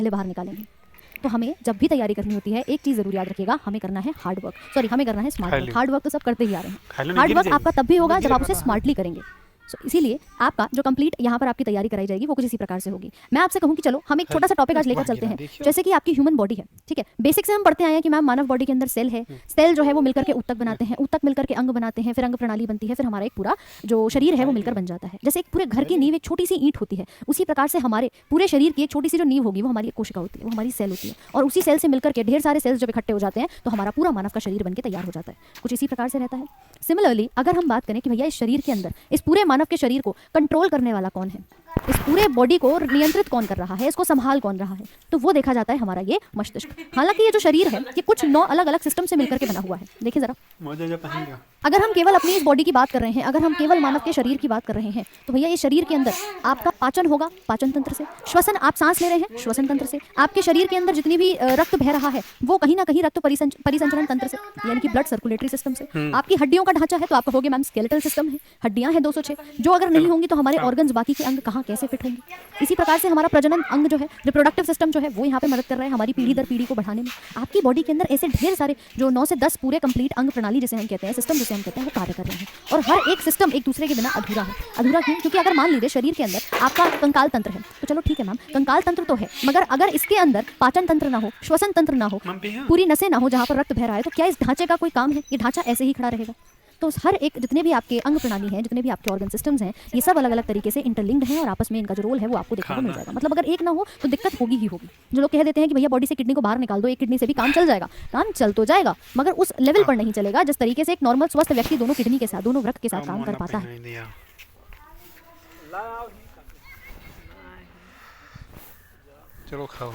पहले बाहर निकालेंगे। तो हमें जब भी तैयारी करनी होती है एक चीज़ ज़रूर याद रखिएगा, हमें करना है हार्ड वर्क, सॉरी हमें करना है स्मार्ट वर्क। हार्ड वर्क तो सब करते ही आ रहे हैं, हार्ड वर्क आपका तब भी होगा जब आप उसे स्मार्टली करेंगे। इसीलिए आपका जो कंप्लीट यहाँ पर आपकी तैयारी कराई जाएगी वो कुछ इसी प्रकार से होगी। मैं आपसे कहूँ कि चलो हम एक छोटा सा टॉपिक आज लेकर चलते हैं, जैसे कि आपकी ह्यूमन बॉडी है, ठीक है। बेसिक से हम पढ़ते आए हैं कि मैम मानव बॉडी के अंदर सेल है, सेल जो है वो मिलकर के ऊतक बनाते हैं, ऊतक मिलकर के अंग बनाते हैं, फिर अंग प्रणाली बनती है, फिर हमारा एक पूरा जो शरीर है वो मिलकर बन जाता है। जैसे एक पूरे घर की नींव एक छोटी सी ईंट होती है, उसी प्रकार से हमारे पूरे शरीर की एक छोटी सी जो नींव होगी वो हमारी एक कोशिका होती है, वो हमारी सेल होती है, और उसी सेल से मिलकर के ढेर सारे सेल्स जब इकट्ठे हो जाते हैं तो हमारा पूरा मानव का शरीर बनके तैयार हो जाता है। कुछ इसी प्रकार से रहता है। सिमिलरली अगर हम बात करें कि भैया इस शरीर के अंदर, इस पूरे मानव के शरीर को कंट्रोल करने वाला कौन है, इस पूरे बॉडी को नियंत्रित कौन कर रहा है, इसको संभाल कौन रहा है, तो वो देखा जाता है हमारा ये मस्तिष्क। हालांकि ये जो शरीर है ये कुछ 9 अलग अलग सिस्टम से मिलकर के बना हुआ है। देखिए जरा, अगर हम केवल अपनी इस बॉडी की बात कर रहे हैं, अगर हम केवल मानव के शरीर की बात कर रहे हैं, तो भैया ये शरीर के अंदर आपका पाचन होगा, पाचन तंत्र से, श्वसन आप सांस ले रहे हैं, श्वसन तंत्र से, आपके शरीर के अंदर जितनी भी रक्त बह रहा है वो कहीं ना कहीं रक्त परिसंचरण तंत्र से, यानी कि ब्लड सर्कुलेटरी सिस्टम से। आपकी हड्डियों का ढांचा है तो आपका हो गया मैम स्केलेटल सिस्टम है, हड्डियां हैं 206, जो अगर नहीं होंगी तो हमारे ऑर्गन्स बाकी के अंग कहाँ कैसे फिट होंगे। इसी प्रकार से हमारा प्रजनन अंग जो है, रिप्रोडक्टिव सिस्टम जो है वो यहाँ पे मदद कर रहा है हमारी पीढ़ी दर पीढ़ी को बढ़ाने में। आपकी बॉडी के अंदर ऐसे ढेर सारे जो 9 से 10 पूरे कंप्लीट अंग प्रणाली जिसे हम कहते हैं, सिस्टम जिसे हम कहते हैं, वो कार्य कर रहे हैं, और हर एक सिस्टम एक दूसरे के बिना अधूरा है। अधूरा क्यों? क्योंकि अगर मान लीजिए शरीर के अंदर आपका कंकाल तंत्र है, तो चलो ठीक है मैम कंकाल तंत्र तो है, मगर अगर इसके अंदर पाचन तंत्र ना हो, श्वसन तंत्र ना हो, पूरी नसें ना हो जहाँ पर रक्त बह रहा है, तो क्या इस ढांचे का कोई काम है? ये ढांचा ऐसे ही खड़ा रहेगा। तो हर एक जितने भी आपके अंग प्रणाली हैं, जितने भी आपके ऑर्गन सिस्टम्स हैं, ये सब अलग अलग तरीके से इंटरलिंक्ड हैं, और आपस में इनका जो रोल है वो आपको देखने को मिल जाएगा। मतलब अगर एक ना हो तो दिक्कत होगी ही होगी। जो लोग कह देते हैं कि भैया बॉडी से किडनी को बाहर निकाल दो, एक किडनी से भी काम चल जाएगा, काम चल तो जाएगा मगर उस लेवल पर नहीं चलेगा जिस तरीके से एक नॉर्मल स्वस्थ व्यक्ति दोनों किडनी के साथ, दोनों वृक्क के साथ काम कर पाता है। चलो खाओ।